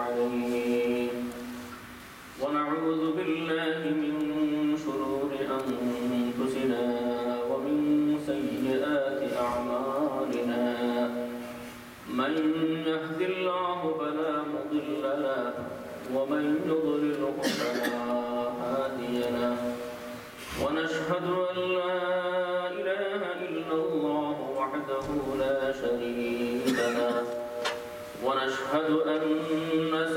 عليه ونعوذ بالله من شرور أنفسنا ومن سيئات أعمالنا من يهد الله فلا مضل له ومن يضلله فلا هادي له ونشهد أن لا إله إلا الله وحده لا شريك له ونشهد أن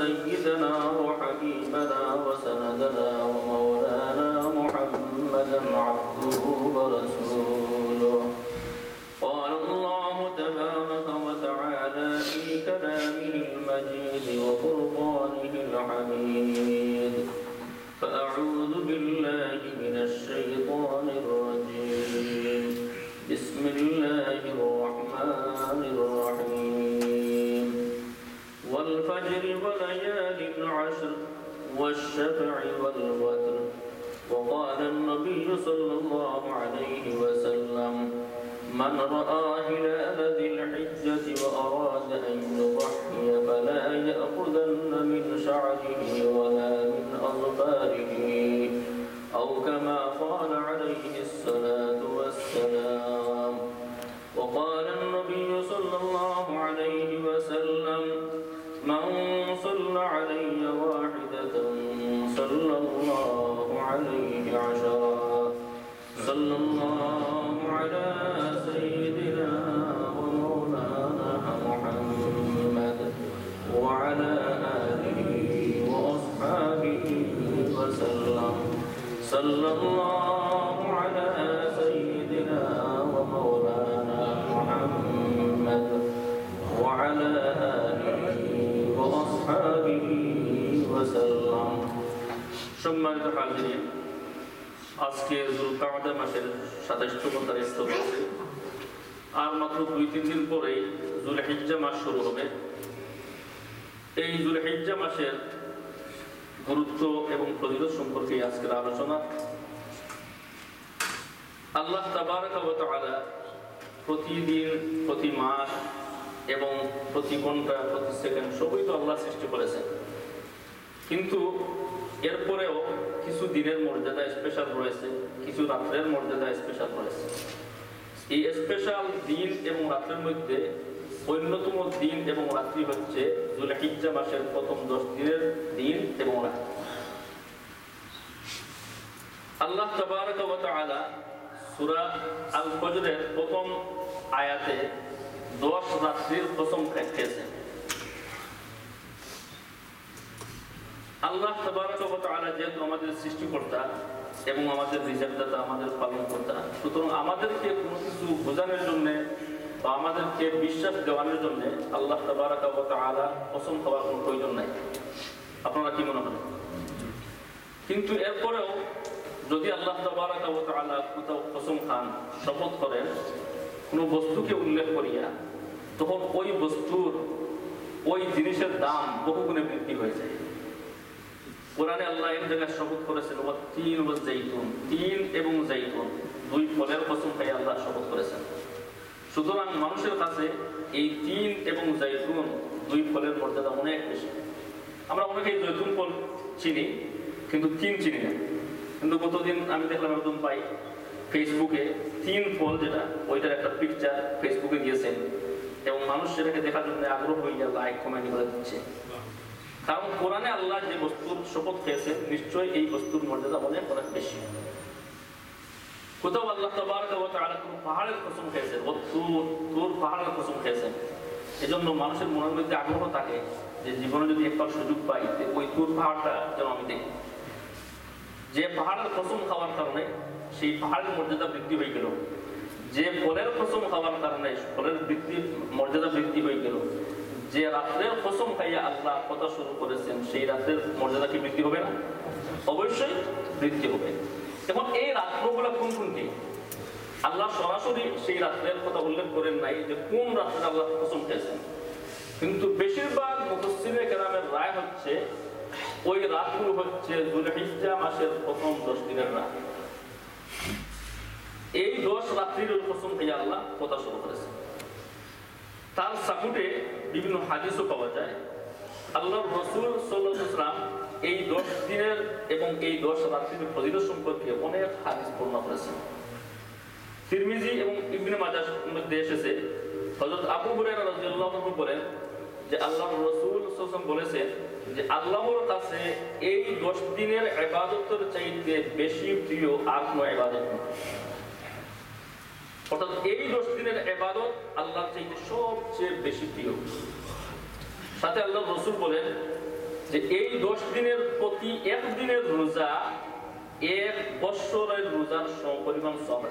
سيدنا وحبيبنا وسندنا ومولانا محمدا عبده ورسوله قال الله تبارك وتعالى في كلامه المجيد وفرقانه الحميد فأعوذ بالله من الشيطان الرجيم بسم الله الرحمن الرحيم والفجر وليال العشر والشفع والوتر وقال النبي صلى الله عليه وسلم من رأى هلال ذي الحجة وأراد أن يضحي فلا يأخذن من شعره ولا من أظفاره أو كما قال عليه الصلاة والسلام وقال النبي صلى الله عليه وسلم من صلى علي واحدة صلى الله عليه عشرا صلى الله على سيدنا ومولانا محمد وعلى آله وأصحابه وسلم صلى الله على سيدنا ومولانا محمد وعلى آله وأصحابه وسلم সম্মানিত হাজিরিন আজকে যুলকাদা মাসের 27তম তারিখ চলছে আর মাত্র 2-3 দিন পরেই যুলহিজ্জা মাস শুরু হবে এই যুলহিজ্জা মাসের গুরুত্ব এবং ফজিলত সম্পর্কে আজকের আলোচনা আল্লাহ তাবারক ওয়া তাআলা প্রতিদিন প্রতি মাস এবং প্রতি ঘন্টা প্রতি সেকেন্ড সবই তো আল্লাহ সৃষ্টি করেছেন কিন্তু এরপরেও কিছু দিনের মর্যাদা স্পেশাল রয়েছে কিছু রাত্রের মর্যাদা স্পেশাল রয়েছে এই স্পেশাল দিন এবং রাত্রের মধ্যে অন্যতম দিন এবং রাত্রি হচ্ছে যুলহিজ্জা মাসের প্রথম 10 দিনের দিন এবং রাত আল্লাহ তাবারক ওয়া তাআলা সূরা আল ফজরের প্রথম আয়াতে 10 রাত্রির কসম খেয়েছেন আল্লাহ তাবারক ওয়া তাআলা যেহেতু আমাদের সৃষ্টিকর্তা এবং আমাদের রিজকদাতা আমাদের পালনকর্তা সুতরাং আমাদেরকে কোনো কিছু বোঝানোর জন্য বা আমাদেরকে বিশ্বাস দেওয়ানোর জন্য আল্লাহ তাবারক ওয়া তাআলা কসম খাওয়ার কোনো প্রয়োজন নাই আপনারা কি মনে করেন কিন্তু এরপরেও যদি আল্লাহ তাবারক ওয়া তাআলা কোথাও কসম খান শপথ করেন কোনো বস্তুকে উল্লেখ করিয়া তখন ওই বস্তুর ওই জিনিসের দাম বহুগুণে বৃদ্ধি হয়ে যায় কোরআনে আল্লাহ এক জায়গায় শপথ করেছেন তিন ওয়া জাইতুন তিন এবং জাইতুন দুই ফলের কসম খাইয়া আল্লাহ শপথ করেছেন সুতরাং মানুষের কাছে এই তিন এবং জাইতুন দুই ফলের মর্যাদা অনেক বেশি আমরা অনেকেই জৈতুন ফল চিনি কিন্তু তিন চিনি না কিন্তু গতদিন আমি দেখলাম একদম পাই ফেসবুকে তিন ফল যেটা ওইটার একটা পিকচার ফেসবুকে দিয়েছেন এবং মানুষ সেটাকে দেখার জন্য আগ্রহ হয়ে লাইক কমেন্ট করে দিচ্ছে কারণ কোরআনে আল্লাহ যে বস্তুর শপথ খেয়েছেন নিশ্চয়ই এই বস্তুর মর্যাদা অনেক অনেক বেশি কোথাও আল্লাহ তাবারক ওয়া তাআলা কোন পাহাড়ের কসম খেয়েছেন তুর পাহাড়ের কসম খেয়েছেন এজন্য মানুষের মনের মধ্যে আগ্রহ থাকে যে জীবনে যদি একবার সুযোগ পাই ওই তুর পাহাড়টা যেন আমি দেখি যে পাহাড়ের কসম খাওয়ার কারণে সেই পাহাড়ের মর্যাদা বৃদ্ধি হয়ে গেল যে ফলের কসম খাওয়ার কারণে ফলের মর্যাদা বৃদ্ধি হয়ে গেল যে রাত্রের কসম খাইয়া আল্লাহ কথা শুরু করেছেন সেই রাতের মর্যাদা কি বৃদ্ধি হবে না অবশ্যই বৃদ্ধি হবে এখন এই রাত্রগুলো কোন কোনটি আল্লাহ সরাসরি সেই রাতের কথা উল্লেখ করেন নাই যে কোন রাতে আল্লাহ কসম খেয়েছেন কিন্তু বেশিরভাগ মুফাসসিরে কেরামের রায় হচ্ছে ওই রাতগুলো হচ্ছে যুলহিজ্জা মাসের প্রথম 10 দিনের রাত এই 10 রাত্রির কসম খেয়ে আল্লাহ কথা শুরু করেছেন তার সাকুটে বিভিন্ন হাদিসও পাওয়া যায় আল্লাহর রাসূল সাল্লাল্লাহু আলাইহি ওয়াসাল্লাম এই 10 দিনের এবং এই 10 রাত্রির ফজিলত সম্পর্কে অনেক হাদিস বর্ণনা করেছেন। তিরমিজি এবং ইবনে মাজাহ মধ্যে এসেছে, হযরত আবু হুরায়রা রাদিয়াল্লাহু আনহু বলেন যে আল্লাহর রাসূল সাল্লাল্লাহু আলাইহি ওয়াসাল্লাম বলেছেন যে আল্লাহর কাছে এই 10 দিনের ইবাদতের চাইতে বেশি প্রিয় আর কোনো ইবাদত নেই। অর্থাৎ এই 10 দিনের ইবাদত আল্লাহর চাইতে সবচেয়ে বেশি প্রিয়। সাথে আল্লাহর রাসূল বলেন যে এই 10 দিনের প্রতি এক দিনের রোজা এক বছরের রোজার সমপরিমাণ সওয়াব,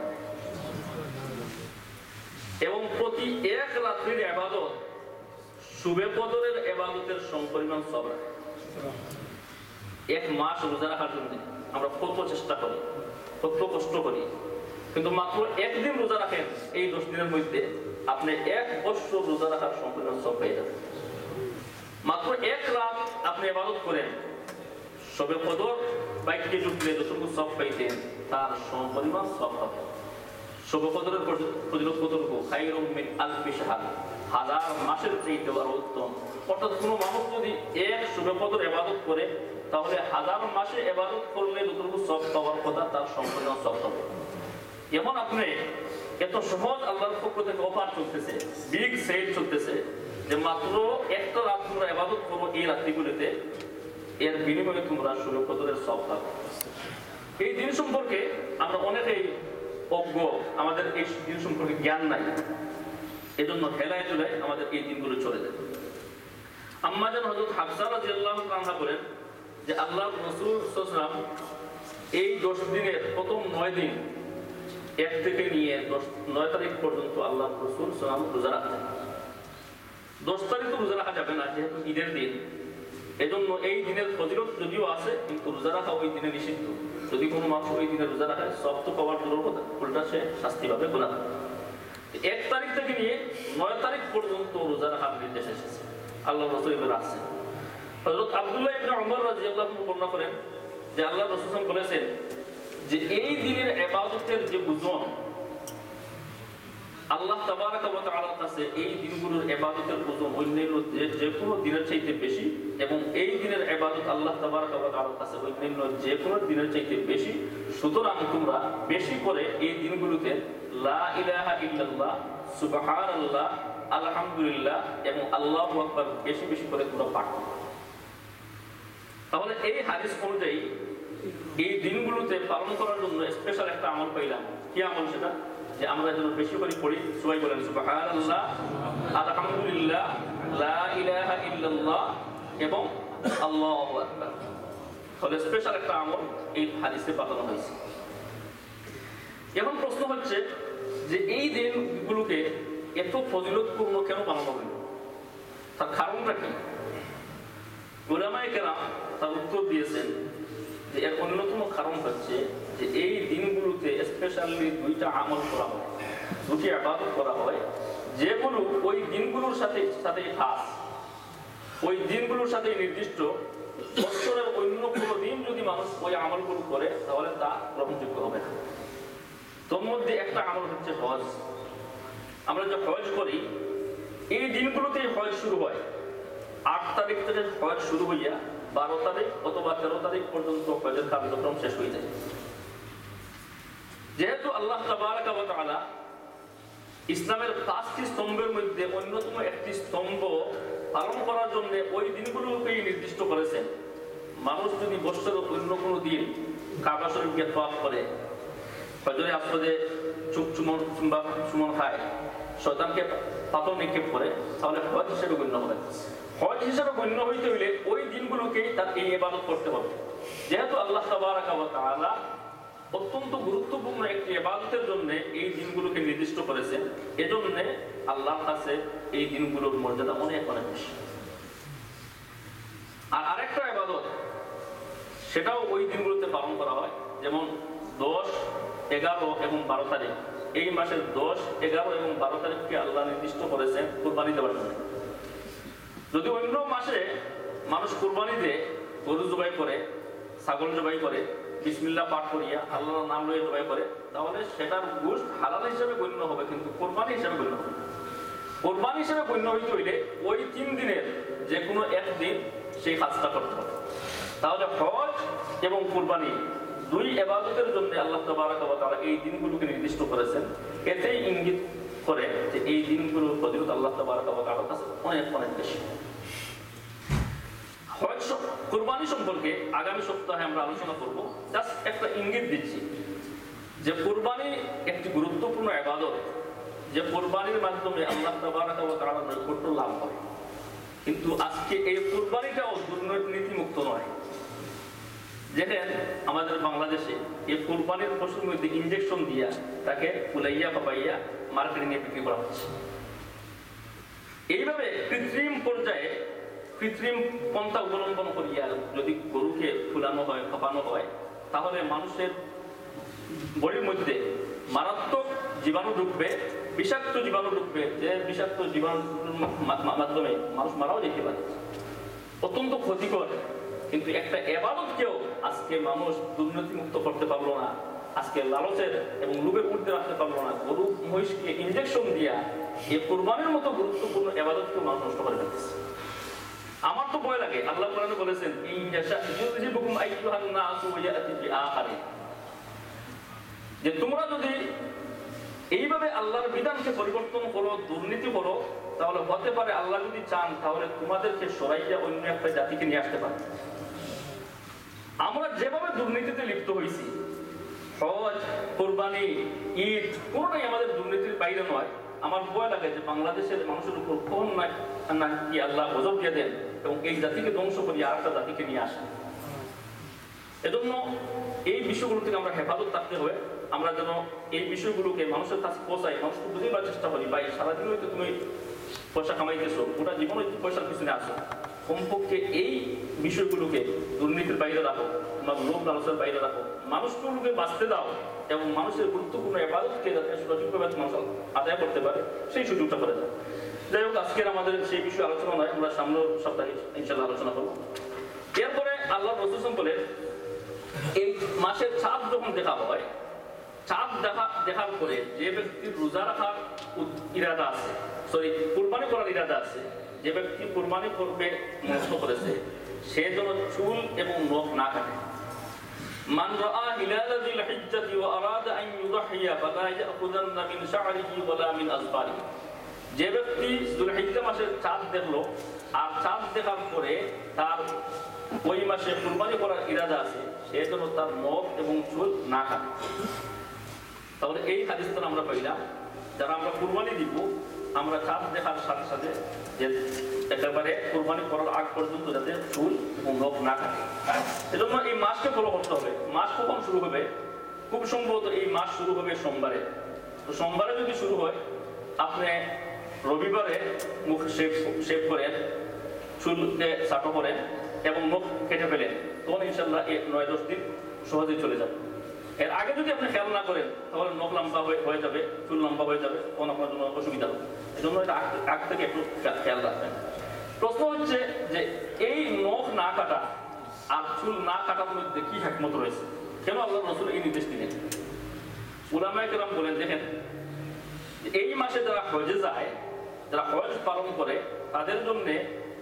এবং প্রতি এক রাত্রির ইবাদত শুবে কদরের ইবাদতের সমপরিমাণ সওয়াব। এক মাস রোজা রাখার জন্য আমরা কত চেষ্টা করি, কত কষ্ট করি, কিন্তু মাত্র একদিন রোজা রাখেন এই 10 দিনের মধ্যে আপনি এক বছর রোজা রাখার সমপরিমাণ সওয়াব পেয়ে যাবেন। মাত্র এক রাত আপনি ইবাদত করেন, শবে কদর বাইকে ঢুকলে যতটুকু সওয়াব পাইতেন তার সমপরিমাণ সওয়াব পাবেন। শবে কদরের ফজিলত কতটুকু? খায়রুম মিন আলফি শাহর, হাজার মাসের চাইতে আরো উত্তম। অর্থাৎ কোনো মানুষ যদি এক শবে কদর ইবাদত করে তাহলে হাজার মাসে ইবাদত করলে যতটুকু সওয়াব পাওয়ার কথা তার সম্পূর্ণ সওয়াব পাবে। এমন আপনি এত সহজ আল্লাহর পক্ষ থেকে অফার চলতেছে, বিগ সেল চলতেছে যে মাত্র একটা রাত তোমরা ইবাদত করো এই রাত্রিগুলিতে, এর বিনিময়ে তোমরা শবে কদরের সওয়াব পাবে। এই দিন সম্পর্কে আমরা অনেকেই অজ্ঞ, আমাদের এই দিন সম্পর্কে জ্ঞান নাই, এজন্য হেলায় চুলায় আমাদের এই দিনগুলো চলে যায়। আম্মা জান হযরত হাফসা রাদিয়াল্লাহু আনহা বলেন যে আল্লাহর রাসূল সাল্লাল্লাহু আলাইহি ওয়াসাল্লাম এই 10 দিনের প্রথম 9 দিন 1 থেকে নিয়ে 9 তারিখ পর্যন্ত আল্লাহর রাসূল সাল্লাল্লাহু আলাইহি ওয়াসাল্লাম রোজা রাখতেন। 10 তারিখ তো রোজা রাখা যাবে না, যেহেতু ঈদের দিন, এজন্য এই দিনের ফজিলত যদিও আছে কিন্তু রোজা রাখা ওই দিনে নিষিদ্ধ। যদি কোনো মানুষ ওই দিনে রোজা রাখে সব তো পাওয়ার দূরের কথা, উল্টা সে শাস্তি পাবে গুনাহ। 1 তারিখ থেকে নিয়ে 9 তারিখ পর্যন্ত রোজা রাখার নির্দেশ এসেছে, আল্লাহর রাসূল এবার আসছেন। হযরত আব্দুল্লাহ ইবনে উমর রাদিয়াল্লাহু আনহু বর্ণনা করেন যে আল্লাহর রাসূল সাল্লাল্লাহু আলাইহি ওয়াসাল্লাম বলেছেন যে এই দিনের ইবাদতের যে ওজন আল্লাহ তাবারাক ওয়া তাআলার কাছে এই দিনগুলোর ইবাদতের ওজন অন্যান্য যে কোনো দিনের চাইতে বেশি, এবং এই দিনের ইবাদত আল্লাহ তাবারাক ওয়া তাআলার কাছে অন্যান্য যে কোনো দিনের চাইতে বেশি। সুতরাং তোমরা বেশি করে এই দিনগুলোতে লা ইলাহা ইল্লাল্লাহ, সুবহানাল্লাহ, আলহামদুলিল্লাহ এবং আল্লাহু আকবার বেশি বেশি করে তোমরা পাঠ করো। তাহলে এই হাদিস অনুযায়ী এই দিনগুলোতে পালন করার জন্য স্পেশাল একটা আমল পাইলাম। কি আমল সেটা? যে আমরা যেন বেশি করে পড়ি, সবাই বলেন সুবহানাল্লাহ, আলহামদুলিল্লাহ, লা ইলাহা ইল্লাল্লাহ এবং আল্লাহু আকবার। তাহলে স্পেশাল একটা আমল এই হাদিসে বাতানো হয়েছে। এখন প্রশ্ন হচ্ছে যে এই দিনগুলোকে এত ফজিলতপূর্ণ কেন বানানো হলো, তার কারণটা কি? উলামায়ে কেরাম তার উত্তর দিয়েছেন যে এর অন্যতম কারণ হচ্ছে যে এই দিনগুলোতে স্পেশালি 2টা আমল করা হয়, 2টি ইবাদত করা হয়, যেগুলো ওই দিনগুলোর সাথে খাস, ওই দিনগুলোর সাথে নির্দিষ্ট। বছরের অন্য কোনো দিন যদি মানুষ ওই আমলগুলো করে তাহলে তা গ্রহণযোগ্য হবে না। তোর মধ্যে একটা আমল হচ্ছে হজ। আমরা যে হজ করি এই দিনগুলোতেই হজ শুরু হয়। 8 তারিখ থেকে হজ শুরু হইয়া 12 তারিখ অথবা 13 তারিখ পর্যন্ত হজের কার্যক্রম শেষ হয়ে যায়। যেহেতু আল্লাহ তাবারাক ওয়া তাআলা ইসলামের 5টি স্তম্ভের মধ্যে অন্যতম একটি স্তম্ভ পালন করার জন্য ওই দিনগুলোকেই নির্দিষ্ট করেছেন। মানুষ যদি বছরের অন্য কোনো দিন কাবা শরীফকে তওয়াফ করে, ফজরে আসরে চুমন খায়, শয়তানকে পাথর নিক্ষেপ করে, তাহলে হজ হিসেবে গণ্য হবে। হজ হিসেবে গণ্য হইতে হইলে ওই দিনগুলোকেই তার এই ইবাদত করতে হবে। যেহেতু আল্লাহ তাবারাক ওয়া তাআলা অত্যন্ত গুরুত্বপূর্ণ একটি ইবাদতের জন্য এই দিনগুলোকে নির্দিষ্ট করেছেন, এজন্য আল্লাহর কাছে এই দিনগুলোর মর্যাদা অনেক অনেক বেশি। আর আরেকটা ইবাদত সেটাও ওই দিনগুলোতে পালন করা হয়, যেমন 10, 11 এবং 12 তারিখ। এই মাসের 10, 11 এবং 12 তারিখকে আল্লাহ নির্দিষ্ট করেছেন কুরবানি দেওয়ার জন্য। যদি অন্য মাসে মানুষ কুরবানি দিয়ে গরু জবাই করে, ছাগল জবাই করে, বিসমিল্লাহ পাঠ করিয়া আল্লাহর নাম লইয়া জবাই করে, তাহলে সেটার গোশত হালাল হিসেবে গণ্য হবে, কিন্তু কুরবানি হিসেবে গণ্য হবে। কোরবানি হিসেবে গণ্য হইতে হইলে ওই 3 দিনের যে কোনো একদিন সেই কাজটা করতে হবে। তাহলে হজ এবং কোরবানি দুই ইবাদতের জন্য আল্লাহ তাবারক ওয়া তাআলা এই দিনগুলোকে নির্দিষ্ট করেছেন। এতেই ইঙ্গিত করে যে এই দিনগুলোর ফজিলত আল্লাহ তাবারক ওয়া তাআলার কাছে অনেক অনেক বেশি। হজ কোরবানি সম্পর্কে আগামী সপ্তাহে আমরা আলোচনা করব। জাস্ট একটা ইঙ্গিত দিচ্ছি যে কোরবানি একটি গুরুত্বপূর্ণ ইবাদত, যে কোরবানির মাধ্যমে আল্লাহ তাবারক ওয়া তাআলার নৈকট্য লাভ হয়। কিন্তু আজকে এই কোরবানিটাও দুর্নীতিমুক্ত নয়। দেখেন আমাদের বাংলাদেশে এই কোরবানির পশুর মধ্যে ইনজেকশন দিয়া তাকে ফুলাইয়া পাপাইয়া মার্কেটিং এ বিক্রি করা হচ্ছে। এইভাবে কৃত্রিম পর্যায়ে কৃত্রিম পন্থা অবলম্বন করিয়া যদি গরুকে ফুলানো হয়, ফাঁপানো হয়, তাহলে মানুষের বডির মধ্যে মারাত্মক জীবাণু ঢুকবে, বিষাক্ত জীবাণু ঢুকবে, যে বিষাক্ত জীবাণুর মাধ্যমে মানুষ মারাও যেতে পারে, অত্যন্ত ক্ষতিকর। কিন্তু একটা ইবাদতকেও আজকে মানুষ দুর্নীতিমুক্ত করতে পারলো না, আজকে লালচের এবং লোভের ঊর্ধ্বে রাখতে পারলো না। গরু মহিষকে ইনজেকশন দিয়া এই কোরবানির মতো গুরুত্বপূর্ণ ইবাদতকে মানুষ নষ্ট করে ফেলতেছে। আমার তো ভয় লাগে। আল্লাহ কোরআনে বলেছেন যে তোমরা যদি এইভাবে আল্লাহর বিধানকে পরিবর্তন করো, দুর্নীতি করো, তাহলে হতে পারে আল্লাহ যদি চান তাহলে তোমাদেরকে সরাইয়া অন্য একটা জাতিকে নিয়ে আসতে পারে। আমরা যেভাবে দুর্নীতিতে লিপ্ত হয়েছি, হজ, কোরবানি, ঈদ কোনটাই আমাদের দুর্নীতির বাইরে নয়। আমার ভয় লাগে যে বাংলাদেশের মানুষের উপর কোন নাকি আল্লাহ গজব দিয়ে দেন এবং এই জাতিকে ধ্বংস করিয়ে আর একটা জাতিকে নিয়ে আসেন। এজন্য এই বিষয়গুলো থেকে আমরা হেফাজত থাকতে হবে। আমরা যেন এই বিষয়গুলোকে মানুষের কাছে পৌঁছাই, মানুষকে বুঝিবার চেষ্টা করি। ভাই সারাদিন হয়তো তুমি পয়সা কামাইতেছো, গোটা জীবন হয়তো পয়সার পিছনে আসো, কমপক্ষে এই বিষয়গুলোকে দুর্নীতির বাইরে রাখো, লোক লালসের বাইরে রাখো, মানুষগুলোকে বাঁচতে দাও এবং মানুষের গুরুত্বপূর্ণ ইবাদতকে যাতে সঠিকভাবে মানুষ আদায় করতে পারে সেই সুযোগটা করে দেয়। যাই হোক, আজকের আমাদের সেই বিষয়ে আলোচনা নয়, আমরা সামনের সপ্তাহে ইনশাআল্লাহ আলোচনা করবো। এরপরে আল্লাহ রাসূল বলে এই মাসের চাঁদ যখন দেখা হয়, চাঁদ দেখার পরে যে ব্যক্তির রোজা রাখার ইরাদা আছে, কুরবানি করার ইরাদা আছে, যে ব্যক্তি কুরবানি করবে মনস্থ করেছে, সে যেন চুল এবং নখ না কাটে। মান রাআ হিলাল যিল হিজ্জাতি ওয়া আরাদা আন ইউযহিয়া ফালা ইয়াখুযান্না মিন শা'রিহি ওয়ালা মিন আযফারিহি। যে ব্যক্তি যুলহিজ্জা মাসের চাঁদ দেখলো আর চাঁদ দেখার পরে তার ওই মাসে কুরবানি করার ইরাদা আছে, সে যেন তার নখ এবং চুল না কাটে। তাহলে এই হাদিসটা আমরা পাইলাম, যারা আমরা কুরবানি দিব, আমরা চাঁদ দেখার সাথে সাথে যে একেবারে কুরবানি করার আগ পর্যন্ত যাতে চুল এবং নখ না কাটে। সেজন্য এই মাসকে ফলো করতে হবে। মাস কখন শুরু হবে? খুব সম্ভবত এই মাস শুরু হবে সোমবারে। তো সোমবারে যদি শুরু হয়, আপনি রবিবারে মুখ শেভ করেন, চুলকে চাটো করেন এবং মুখ কেটে ফেলেন, তখন ইনশাল্লাহ 9-10 দিন সহজেই চলে যাবে। এর আগে যদি আপনি খেয়াল না করেন তাহলে নখ লম্বা হয়ে যাবে, চুল লম্বা হয়ে যাবে, তখন আপনার জন্য অসুবিধা হবে। এই জন্য এটা আগ থেকে একটু খেয়াল রাখবেন। প্রশ্ন হচ্ছে যে এই নখ না কাটা আর চুল না কাটার মধ্যে কি হিকমত রয়েছে? কেন আল্লাহ রাসূল এই নির্দেশ দিলেন? উলামায়ে কেরাম বলেন, দেখেন এই মাসে যারা হজে যায়, যারা হজ পালন করে, তাদের জন্য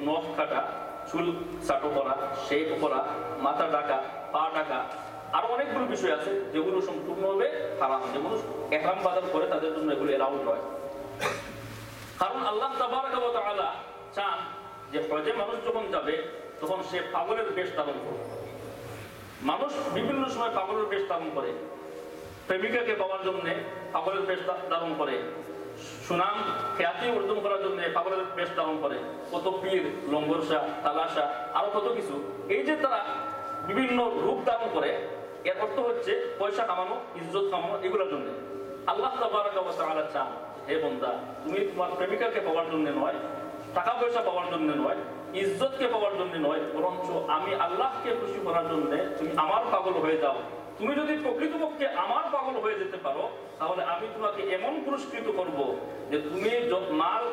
নখ কাটা, চুল চাটো করা, শেভ করা, মাথা ঢাকা, পা ঢাকা, আরো অনেকগুলো বিষয় আছে যেগুলো সম্পূর্ণভাবে হারাম। যেমন ইহরাম বাঁধার পরে তাদের জন্য এগুলো এলাউড নয়। কারণ আল্লাহ তাবারক ওয়া তাআলা চান যে হজে মানুষ যখন যাবে তখন সে পাগলের বেশ ধারণ করবে। মানুষ বিভিন্ন সময় পাগলের বেশ ধারণ করে, প্রেমিকাকে পাওয়ার জন্য পাগলের বেশ ধারণ করে, সুনাম খ্যাতি অর্জন করার জন্য পাগলের বেশ ধারণ করে, কত পীর, লঙ্গরসা, তালাশা, আরো কত কিছু। এই যে তারা বিভিন্ন রূপ ধারণ করে, এর অর্থ হচ্ছে পয়সা কামানো, ইজ্জত কামানো, এগুলোর জন্য। আল্লাহ তাবারক ওয়া তাআলা চান, হে বান্দা, তুমি তোমার প্রেমিকাকে পাওয়ার জন্য নয়, টাকা পয়সা পাওয়ার জন্য নয়, ইজ্জতকে পাওয়ার জন্য নয়, বরঞ্চ আমি আল্লাহকে খুশি করার জন্য তুমি আমার পাগল হয়ে যাও। তুমি যদি প্রকৃতপক্ষে আমার পাগল হয়ে যেতে পারো, তাহলে আমি তোমাকে এমন পুরস্কৃত করব যে তুমি মার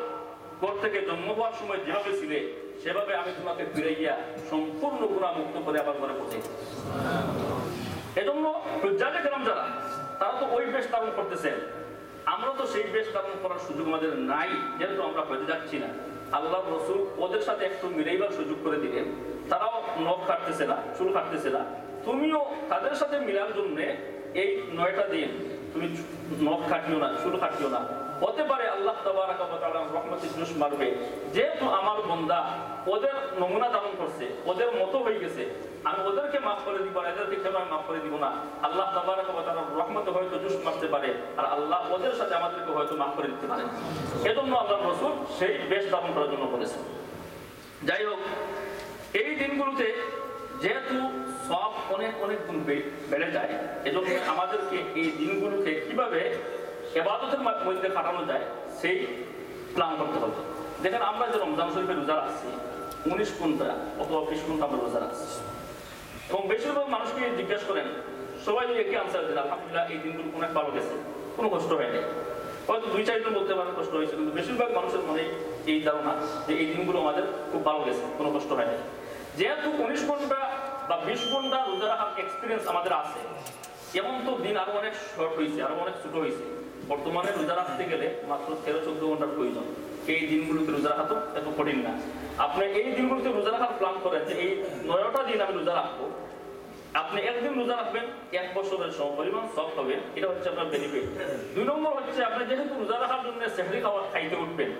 ঘর থেকে জন্ম হওয়ার সময় যেভাবে ছিলে সেভাবে আমি তোমাকে ফিরাইয়া সম্পূর্ণ গুনাহ মুক্ত করে আবার ঘরে পৌঁছে। এজন্য হুজ্জাজে কেরাম যারা, তারা তো ওই বেশ ধারণ করতেছেন, আমরা তো সেই বেশ ধারণ করার সুযোগ আমাদের নাই, যেহেতু আমরা হজে যাচ্ছি না। আল্লাহ রসুল ওদের সাথে একটু মিলাইবার সুযোগ করে দিলেন। তারাও নখ কাটতেছে না, চুল কাটতেছে না, তুমিও তাদের সাথে মিলার জন্য এই 9টা দিন তুমি নখ কাটিও না, চুল কাটিও না। হতে পারে আল্লাহ তাবারাক ওয়া তাআলা রহমতের জোশ মারবে, যেহেতু আমার বান্দা ওদের নমুনা ধারণ করছে, ওদের মতো হয়ে গেছে, আমি ওদেরকে মাফ করে দিব, এদেরকে কেন আমি মাফ করে দিব না? আল্লাহ তাবারাক ওয়া তাআলার রহমতে হয়তো জোশ মারতে পারে, আর আল্লাহ ওদের সাথে আমাদেরকে হয়তো মাফ করে দিতে পারে। এজন্য আল্লাহ রাসূল সেই বেশ ধারণ করার জন্য বলেছেন। যাই হোক, এই দিনগুলোতে যেহেতু সব অনেক অনেক গুণ বেড়ে যায়, এজন্য আমাদেরকে এই দিনগুলোকে কিভাবে ইবাদতের মধ্যে কাটানো যায় সেই প্ল্যান করতে হবে। দেখেন, আমরা যে রমজান শরীফে রোজা রাখছি 19 ঘন্টা অথবা 20 ঘন্টা আমরা রোজা রাখছি, এবং বেশিরভাগ মানুষকে জিজ্ঞেস করেন, সবাই একই আনসার দেন, আলহামদুলিল্লাহ এই দিনগুলো অনেক ভালো গেছে, কোনো কষ্ট হয়নি। হয়তো 2-4 জন বলতে পারেন কষ্ট হয়েছে, কিন্তু বেশিরভাগ মানুষের মনে এই ধারণা যে এই দিনগুলো আমাদের খুব ভালো গেছে, কোনো কষ্ট হয়নি। যেহেতু 19 ঘন্টা বা 20 ঘন্টা রোজা রাখার এক্সপিরিয়েন্স আমাদের আছে, এমন তো দিন আরো অনেক শর্ট হয়েছে, আরো অনেক ছোট হয়েছে। বর্তমানে রোজা রাখতে গেলে মাত্র 13-14 ঘন্টার প্রয়োজন। এই দিনগুলোতে রোজা রাখা তো এত কঠিন না। আপনি এই দিনগুলোতে রোজা রাখার প্ল্যান করেন যে এই 9টা দিন আমি রোজা রাখবো, আপনি একদিন রোজা রাখবেন, 1 বছরের সমপরিমাণ সব পাবেন, এটা হচ্ছে আপনার বেনিফিট। 2 নম্বর হচ্ছে, আপনি যেহেতু রোজা রাখার জন্য সেহরি খাইতে উঠবেন,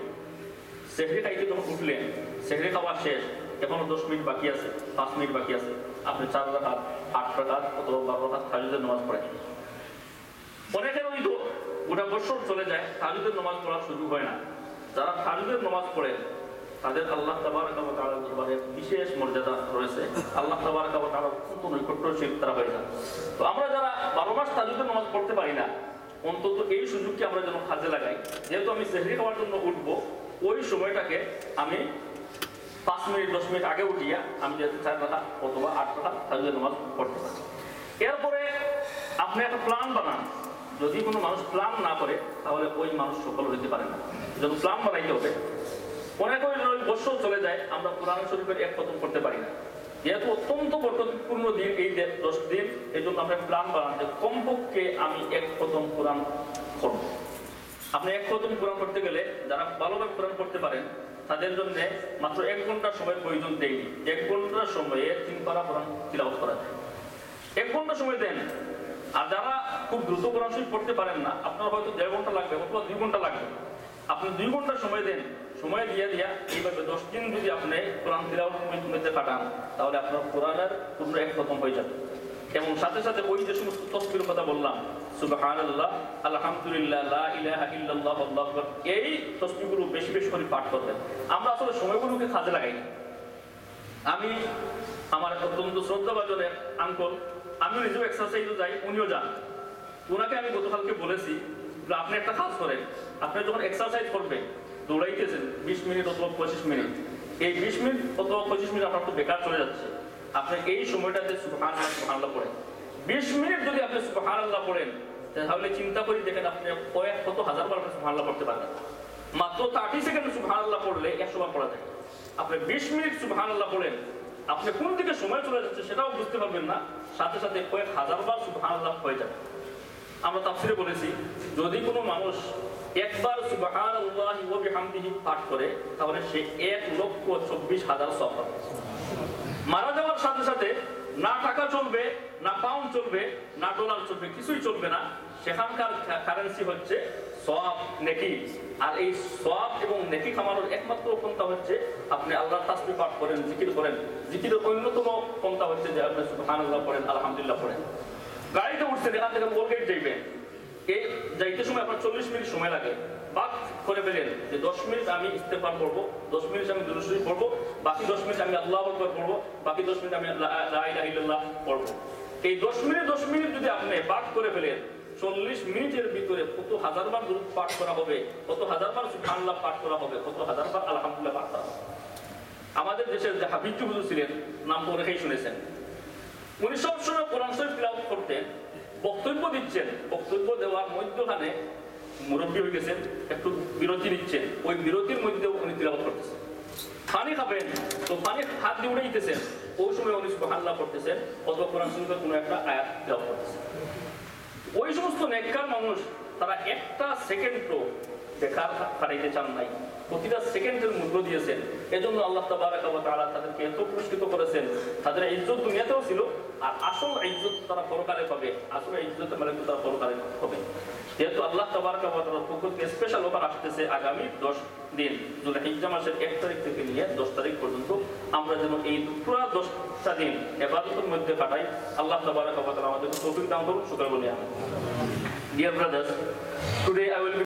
সেহরি খাইতে যখন উঠলেন, সেহরি খাওয়া শেষ, এখনো 10 মিনিট বাকি আছে, 5 মিনিট বাকি আছে, আপনি 4 রাকাত, 8 রাকাত অথবা 12 রাকাত তাহাজ্জুদের নামাজ পড়েন। অনেকের ওই তো গোটা বছর চলে যায়, তাহাজ্জুদের নামাজ পড়ার সুযোগ হয় না। যারা তাহাজ্জুদের নামাজ পড়েন তাদের আল্লাহ তাবারাক ওয়া তাআলার দরবারে বিশেষ মর্যাদা রয়েছে, আল্লাহ তাবারাক ওয়া তাআলার অত্যন্ত নৈকট্যশীল তারা হয়ে যান। তো আমরা যারা 12 মাস তাহাজ্জুদের নামাজ পড়তে পারি না, অন্তত এই সুযোগকে আমরা যেন কাজে লাগাই। যেহেতু আমি সেহরি খাওয়ার জন্য উঠবো, ওই সময়টাকে আমি 5 মিনিট 10 মিনিট আগে উঠিয়া আমি যেহেতু 4 রাকাত অথবা 8 রাকাত তাহাজ্জুদের নামাজ পড়তে পারি। এরপরে আপনি একটা প্ল্যান বানান। যদি কোনো মানুষ প্ল্যান না করে তাহলে ওই মানুষ সফল হতে পারে না, যেন প্ল্যান বানাইতে হবে। অনেক ওই বছর চলে যায়, আমরা কোরআন শরীফের 1 খতম করতে পারি না। যেহেতু অত্যন্ত বরকতপূর্ণ দিন এই 10 দিন, এই জন্য আমরা প্ল্যান বানান যে কমপক্ষে আমি 1 খতম কোরআন করব। আপনি 1 খতম কোরআন করতে গেলে যারা ভালোভাবে কোরআন করতে পারেন তাদের জন্য মাত্র 1 ঘন্টা সময় প্রয়োজন দেয়নি। 1 ঘন্টার সময়ে 3 পারা কোরআন তিলাওয়াত করা যায়। 1 ঘন্টা সময় দেন। আর যারা খুব দ্রুত কোরআন শরীফ পড়তে পারেন না, আপনার হয়তো 1.5 ঘন্টা লাগবে অথবা 2 ঘন্টা লাগবে, আপনি 2 ঘন্টা সময় দেন। সময় দিয়া এইভাবে 10 দিন যদি আপনি কোরআন তিলাওয়াত মধ্যে কাটান, তাহলে আপনার কোরআনের পূর্ণ 1 খতম হয়ে যাবে। এবং সাথে সাথে ওই যে সমস্ত তাসবিহের কথা বললাম, সুবহানাল্লাহ, আলহামদুলিল্লাহ, লা ইলাহা ইল্লাল্লাহ, আল্লাহু আকবার, এই তাসবিহগুলো বেশি বেশি করে পাঠ করবেন। আমরা আসলে সময়গুলোকে কাজে লাগাই না। আমি আমার অত্যন্ত শ্রদ্ধাভাজনের আঙ্কল, আমিও নিজেও এক্সারসাইজও যাই, উনিও যান। ওনাকে আমি গতকালকে বলেছি যে আপনি একটা কাজ করেন, আপনি যখন এক্সারসাইজ করবেন, দৌড়াইতেছেন 20 মিনিট অথবা 25 মিনিট, এই 20 মিনিট অথবা 25 মিনিট আপনার তো বেকার চলে যাচ্ছে। আপনি এই সময়টাতে সুবহানাল্লাহ সুবহানাল্লাহ পড়েন। 20 মিনিট যদি আপনি সুবহানাল্লাহ পড়েন, তাহলে চিন্তা করি দেখেন আপনি কত হাজার বার সুবহানাল্লাহ পড়তে পারবেন। মাত্র 30 সেকেন্ড সুবহানাল্লাহ পড়লে 100 বার পড়া যায়। আপনি 20 মিনিট সুবহানাল্লাহ পড়েন, আপনি কোন দিকে সময় চলে যাচ্ছে সেটাও বুঝতে পারবেন না, সাথে সাথে কয়েক হাজার বার সুবহানাল্লাহ হয়ে যাবে। আমরা তাফসীরে বলেছি, যদি কোনো মানুষ একবার সুবহানাল্লাহি ওয়া বিহামদিহি পাঠ করে, তাহলে সে 1,24,000 সওয়াব পাবে। মারা যাওয়ার সাথে সাথে না টাকা চলবে, না পাউন্ড চলবে, না ডলার চলবে, কিছুই চলবে না। সেখানকার কারেন্সি হচ্ছে সওয়াব, নেকি। আর এই সওয়াব এবং নেকি কামানোর একমাত্র পন্থা হচ্ছে আপনি আল্লাহর তাসবিহ পাঠ করেন, জিকির করেন। জিকিরের অন্যতম পন্থা হচ্ছে যে আপনি সুবহানাল্লাহ পড়েন, আলহামদুলিল্লাহ পড়েন। গাড়িতে উঠছেন, এখান থেকে ওয়ার্কেট যাইবেন, এই যাইতে সময় আপনার 40 মিনিট সময় লাগে। বাক করে ফেলেন যে 10 মিনিট আমি ইস্তেগফার করব, 10 মিনিট আমি দুরূদ শরীফ পড়ব, বাকি 10 মিনিট আমি আল্লাহু আকবার পড়ব, বাকি 10 মিনিট আমি লা ইলাহা ইল্লাল্লাহ পড়ব। এই 10 মিনিট যদি আপনি বাক করে ফেলেন, 40 মিনিটের ভিতরে কত হাজার বার দুরূদ পাঠ করা হবে, কত হাজার বার সুবহানাল্লাহ পাঠ করা হবে, কত হাজার বার আলহামদুলিল্লাহ পাঠ করা হবে। আমাদের দেশের যে হাবিব হুজুর ছিলেন, নাম তো অনেকেই শুনেছেন, উনি সবসময় কোরআন শরীফ তিলাওয়াত করতেন, বক্তব্য দিচ্ছেন, বক্তব্য দেওয়ার মধ্যখানে মুরব্বী হয়ে গেছেন, একটু বিরতি নিচ্ছেন, ওই বিরতির মধ্যে উনি তিলাওয়াত করতেছেন। পানি খাবেন, তো পানি হাত দিয়ে উঠে দিতেছেন, ওই সময় উনি সুবহানাল্লাহ পড়তেছেন, অথবা কোরআন শরীফের কোনো একটা আয়াত তিলাওয়াত করতেছেন। ওই সমস্ত নেককার মানুষ তারা একটা সেকেন্ডও বেকার কাটাইতে চান নাই, প্রতিটা সেকেন্ডের মূল্য দিয়েছেন। এজন্য আল্লাহ তাবারাকা ওয়া তাআলা তাদেরকে এত পুরস্কৃত করেছেন। তাদের ইজ্জত দুনিয়াতেও ছিল, আর আসল ইজ্জত তারা পরকালে পাবে। আসল ইজ্জতের মানে তারা পরকালে হবে। যেহেতু আল্লাহ তাবারাকা ওয়া তাআলার পক্ষ থেকে স্পেশাল অফার আসতেছে আগামী 10 দিন, যুলহিজ্জা মাসের 1 তারিখ থেকে নিয়ে 10 তারিখ পর্যন্ত আমরা যেন এই পুরো 10টা দিন ইবাদতের মধ্যে কাটাই। আল্লাহ তাবারাকা ওয়া তাআলা আমাদেরকে তৌফিক দান করুন। শুকর বলি আমি। Dear brothers, today I will be